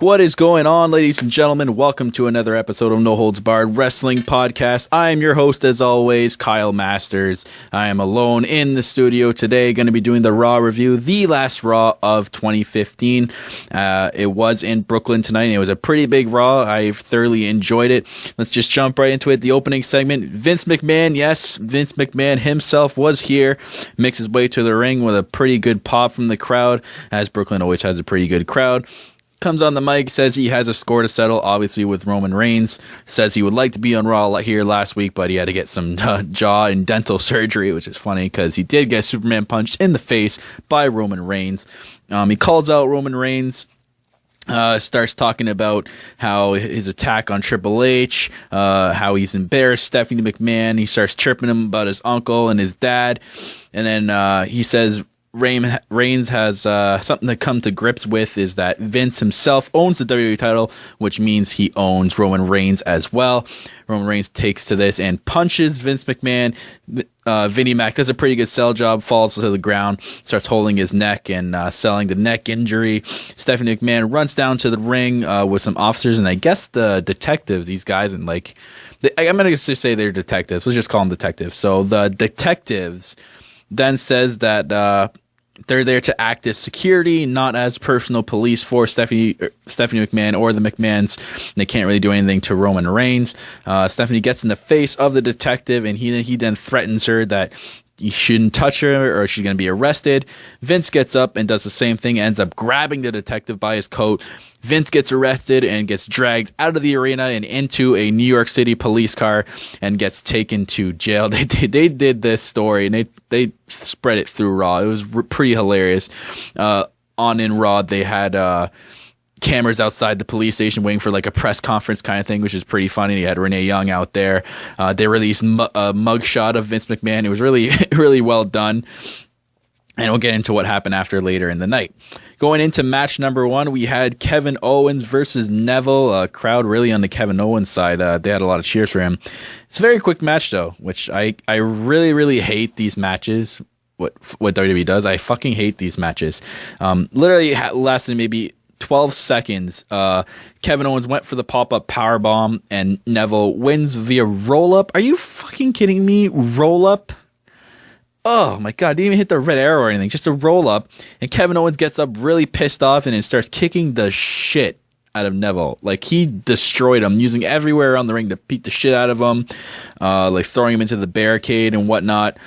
What is going on, ladies and gentlemen? Welcome to another episode of No Holds Barred Wrestling Podcast. I am your host, as always, Kyle Masters. I am alone in the studio today, going to be doing the Raw review, the last Raw of 2015. It was in Brooklyn tonight, and it was a pretty big Raw. I thoroughly enjoyed it. Let's just jump right into it. The opening segment, Vince McMahon, yes, Vince McMahon himself was here, makes his way to the ring with a pretty good pop from the crowd, as Brooklyn always has a pretty good crowd. Comes on the mic, says he has a score to settle, obviously with Roman Reigns, says he would like to be on Raw here last week, but he had to get some jaw and dental surgery, which is funny because he did get Superman punched in the face by Roman Reigns. He calls out Roman Reigns, starts talking about how his attack on Triple H, how he's embarrassed Stephanie McMahon. He starts chirping him about his uncle and his dad, and then he says Reigns has something to come to grips with, is that Vince himself owns the WWE title, which means he owns Roman Reigns as well. Roman Reigns takes to this and punches Vince McMahon. Vinnie Mac does a pretty good sell job, falls to the ground, starts holding his neck and selling the neck injury. Stephanie McMahon runs down to the ring with some officers, and I guess the detectives, these guys, and I'm going to just say they're detectives. Let's just call them detectives. So the detectives then says that they're there to act as security, not as personal police for Stephanie McMahon or the McMahons. They can't really do anything to Roman Reigns. Stephanie gets in the face of the detective, and he then threatens her that you shouldn't touch her or she's going to be arrested. Vince gets up and does the same thing, ends up grabbing the detective by his coat. Vince gets arrested and gets dragged out of the arena and into a New York City police car and gets taken to jail. They did this story and they spread it through Raw. It was pretty hilarious. In Raw, they had cameras outside the police station waiting for like a press conference kind of thing, which is pretty funny. You had Renee Young out there. They released a mugshot of Vince McMahon. It was really, really well done. And we'll get into what happened after later in the night. Going into match number 1, we had Kevin Owens versus Neville. Crowd really on the Kevin Owens side. They had a lot of cheers for him. It's a very quick match though, which I really, really hate these matches. What WWE does, I fucking hate these matches. Literally lasted maybe 12 seconds. Kevin Owens went for the pop-up powerbomb and Neville wins via roll-up. Are you fucking kidding me? Roll-up? Oh my god, didn't even hit the red arrow or anything, just a roll up. And Kevin Owens gets up really pissed off and then starts kicking the shit out of Neville. Like, he destroyed him, using everywhere around the ring to beat the shit out of him, like throwing him into the barricade and whatnot.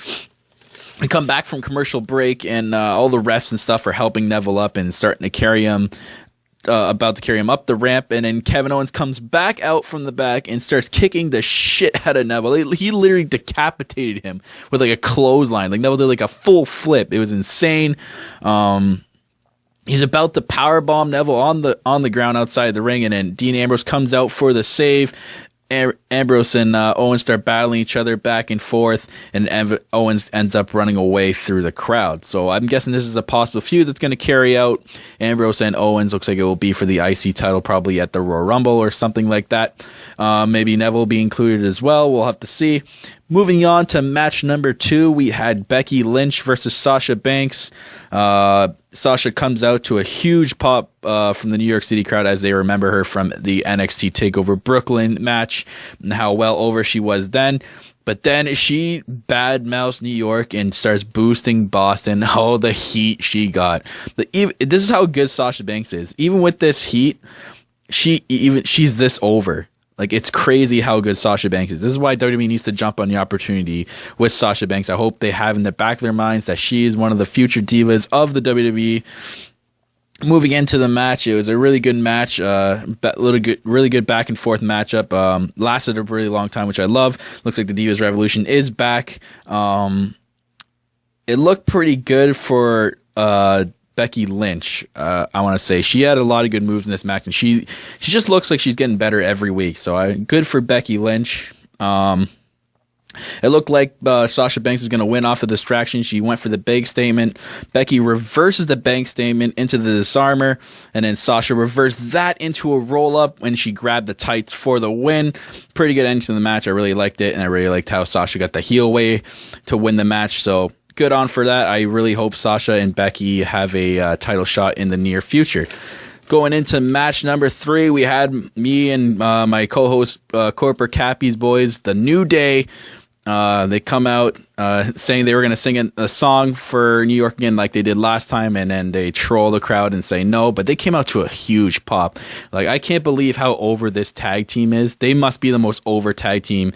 We come back from commercial break, and all the refs and stuff are helping Neville up and starting to carry him. About to carry him up the ramp, and then Kevin Owens comes back out from the back and starts kicking the shit out of Neville. He literally decapitated him with like a clothesline. Like, Neville did like a full flip. It was insane. He's about to powerbomb Neville on the ground outside the ring, and then Dean Ambrose comes out for the save. Ambrose and Owens start battling each other back and forth, and Owens ends up running away through the crowd. So I'm guessing this is a possible feud that's going to carry out. Ambrose and Owens, looks like it will be for the IC title, probably at the Royal Rumble or something like that. Maybe Neville will be included as well. We'll have to see. Moving on to match number 2, we had Becky Lynch versus Sasha Banks. Sasha comes out to a huge pop from the New York City crowd as they remember her from the NXT TakeOver Brooklyn match and how well over she was then. But then she badmouths New York and starts boosting Boston. Oh, the heat she got. This is how good Sasha Banks is. Even with this heat, she's this over. Like, it's crazy how good Sasha Banks is. This is why WWE needs to jump on the opportunity with Sasha Banks. I hope they have in the back of their minds that she is one of the future divas of the WWE. Moving into the match, it was a really good match. Really good back and forth matchup. Lasted a really long time, which I love. Looks like the Divas Revolution is back. It looked pretty good for Becky Lynch. I want to say she had a lot of good moves in this match, and she just looks like she's getting better every week. So good for Becky Lynch. It looked like Sasha Banks was going to win off the distraction. She went for the bank statement. Becky reverses the bank statement into the disarmer, and then Sasha reversed that into a roll-up when she grabbed the tights for the win. Pretty good ending to the match. I really liked it, and I really liked how Sasha got the heel way to win the match. So good on for that. I really hope Sasha and Becky have a title shot in the near future. Going into match number 3, we had me and my co-host, Corporate Cappy's boys, The New Day. They come out saying they were going to sing a song for New York again like they did last time, and then they troll the crowd and say no, but they came out to a huge pop. Like, I can't believe how over this tag team is. They must be the most over tag team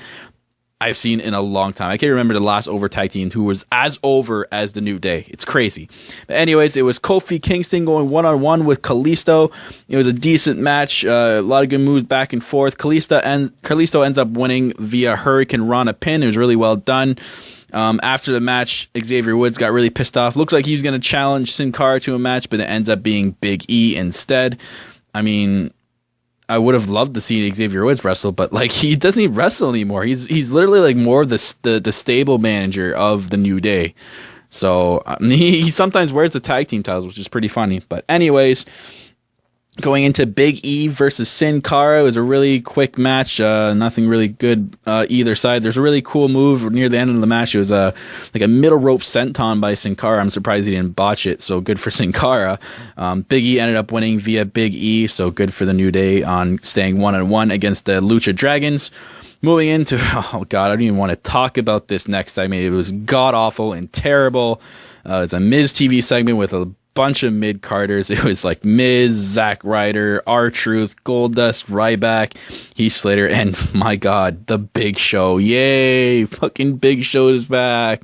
I've seen in a long time. I can't remember the last over tag team who was as over as The New Day. It's crazy. But anyways, it was Kofi Kingston going one-on-one with Kalisto. It was a decent match. A lot of good moves back and forth. Kalisto ends up winning via Hurricane Rana pin. It was really well done. After the match, Xavier Woods got really pissed off. Looks like he was going to challenge Sin Cara to a match, but it ends up being Big E instead. I mean, I would have loved to see Xavier Woods wrestle, but like, he doesn't even wrestle anymore. He's literally like more of the stable manager of the New Day. So he sometimes wears the tag team titles, which is pretty funny. But anyways, going into Big E versus Sin Cara, it was a really quick match. Nothing really good either side. There's a really cool move near the end of the match. It was like a middle rope senton by Sin Cara. I'm surprised he didn't botch it. So good for Sin Cara. Big E ended up winning via Big E. So good for the New Day on staying 1-on-1 against the Lucha Dragons. Moving into, oh God, I don't even want to talk about this next segment. It was god awful and terrible. It's a Miz TV segment with a bunch of mid-carders. It was like Miz, Zack Ryder, R-Truth, Goldust, Ryback, Heath Slater, and my God, the Big Show. Yay! Fucking Big Show is back.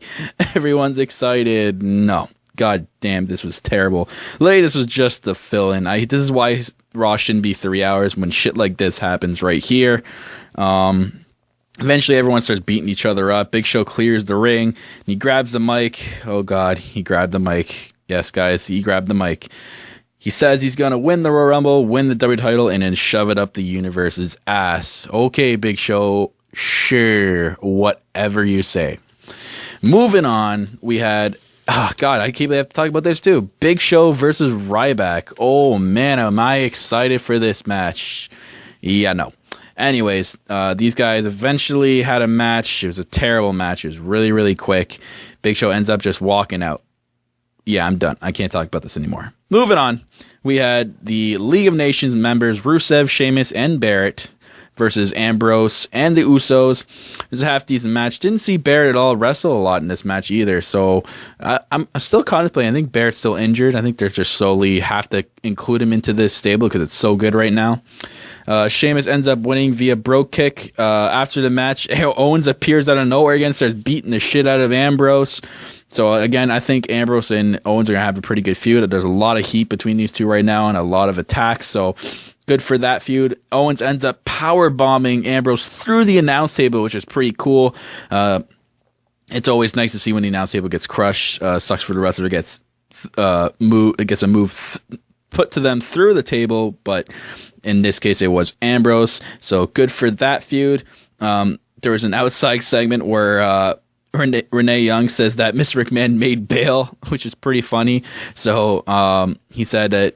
Everyone's excited. No. God damn, this was terrible. Literally, this was just a fill-in. This is why Raw shouldn't be 3 hours when shit like this happens right here. Eventually, everyone starts beating each other up. Big Show clears the ring, and he grabs the mic. Oh God, he grabbed the mic. Yes, guys, he grabbed the mic. He says he's going to win the Royal Rumble, win the W title, and then shove it up the universe's ass. Okay, Big Show, sure, whatever you say. Moving on, we had, oh God, I keep have to talk about this too. Big Show versus Ryback. Oh man, am I excited for this match. Yeah, no. Anyways, these guys eventually had a match. It was a terrible match. It was really, really quick. Big Show ends up just walking out. Yeah, I'm done. I can't talk about this anymore. Moving on, we had the League of Nations members Rusev, Sheamus, and Barrett versus Ambrose and the Usos. It was a half-decent match. Didn't see Barrett at all wrestle a lot in this match either, so I'm still contemplating. I think Barrett's still injured. I think they're just slowly have to include him into this stable because it's so good right now. Sheamus ends up winning via Brogue Kick. After the match, Owens appears out of nowhere again, starts beating the shit out of Ambrose. So again, I think Ambrose and Owens are going to have a pretty good feud. There's a lot of heat between these two right now and a lot of attacks, so good for that feud. Owens ends up power bombing Ambrose through the announce table, which is pretty cool. It's always nice to see when the announce table gets crushed. Sucks for the wrestler gets a move put to them through the table, but in this case it was Ambrose. So good for that feud. There was an outside segment where Renee Young says that Mr. McMahon made bail, which is pretty funny. So he said that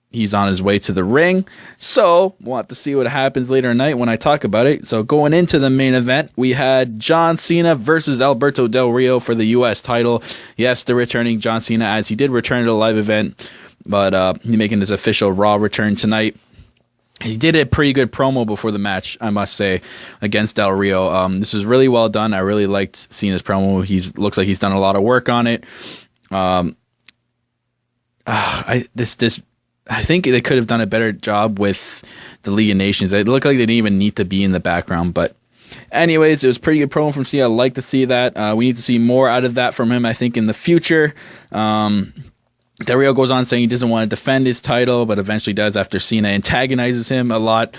he's on his way to the ring. So we'll have to see what happens later tonight when I talk about it. So going into the main event, we had John Cena versus Alberto Del Rio for the U.S. title. Yes, they're returning John Cena as he did return to the live event, but he's making his official Raw return tonight. He did a pretty good promo before the match, I must say, against Del Rio. This was really well done. I really liked seeing his promo. Looks like he's done a lot of work on it. I think they could have done a better job with the League of Nations. It looked like they didn't even need to be in the background. But anyways, it was pretty good promo from Cena. I like to see that. We need to see more out of that from him, I think, in the future. Del Rio goes on saying he doesn't want to defend his title, but eventually does after Cena antagonizes him a lot.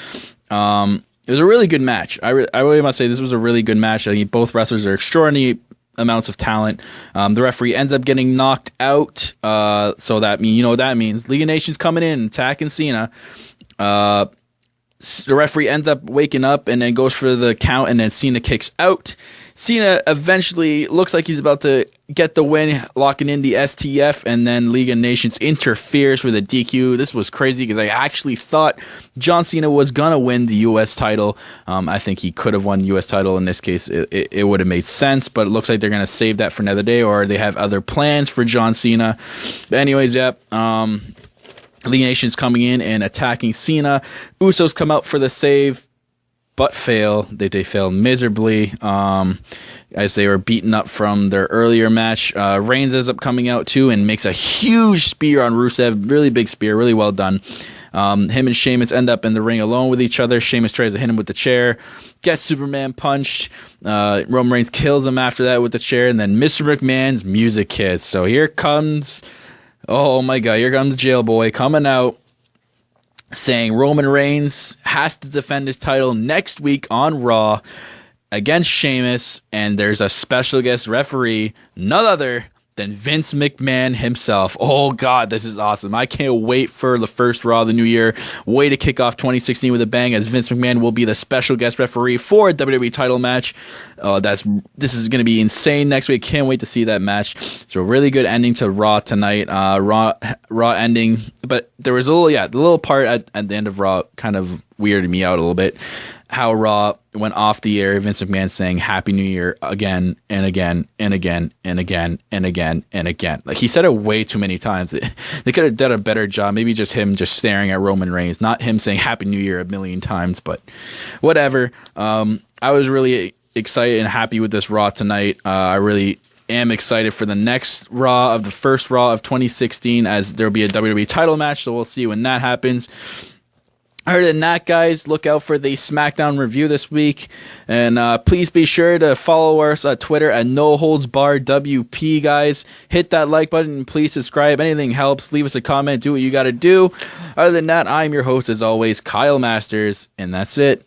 It was a really good match. I really must say this was a really good match. I think both wrestlers are extraordinary amounts of talent. The referee ends up getting knocked out. So that what that means. League of Nations coming in, attacking Cena. The referee ends up waking up and then goes for the count, and then Cena kicks out. Cena eventually looks like he's about to get the win, locking in the STF, and then League of Nations interferes with a DQ. This was crazy because I actually thought John Cena was going to win the U.S. title. I think he could have won the U.S. title in this case. It would have made sense, but it looks like they're going to save that for another day, or they have other plans for John Cena. But anyways, League Nation's coming in and attacking Cena. Usos come out for the save, but fail. They fail miserably as they were beaten up from their earlier match. Reigns ends up coming out too and makes a huge spear on Rusev. Really big spear, really well done. Him and Sheamus end up in the ring alone with each other. Sheamus tries to hit him with the chair, gets Superman punched. Roman Reigns kills him after that with the chair, and then Mr. McMahon's music hits. So here comes, oh my God, here comes Jail Boy coming out, saying Roman Reigns has to defend his title next week on Raw against Sheamus, and there's a special guest referee, none other than Vince McMahon himself. Oh God, this is awesome. I can't wait for the first Raw of the new year. Way to kick off 2016 with a bang, as Vince McMahon will be the special guest referee for a WWE title match. This is going to be insane next week. Can't wait to see that match. So a really good ending to Raw tonight. Raw ending, but there was the little part at the end of Raw kind of weirded me out a little bit. How Raw went off the air, Vince McMahon saying Happy New Year again and again and again and again and again and again. Like, he said it way too many times. They could have done a better job. Maybe just him just staring at Roman Reigns, not him saying Happy New Year a million times, but whatever. I was really excited and happy with this Raw tonight. I really am excited for the next Raw, of the first Raw of 2016, as there'll be a WWE title match, so we'll see when that happens. Other than that, guys, look out for the SmackDown review this week. And please be sure to follow us on Twitter at NoHoldsBarWP, guys. Hit that like button and please subscribe. Anything helps. Leave us a comment. Do what you got to do. Other than that, I'm your host, as always, Kyle Masters. And that's it.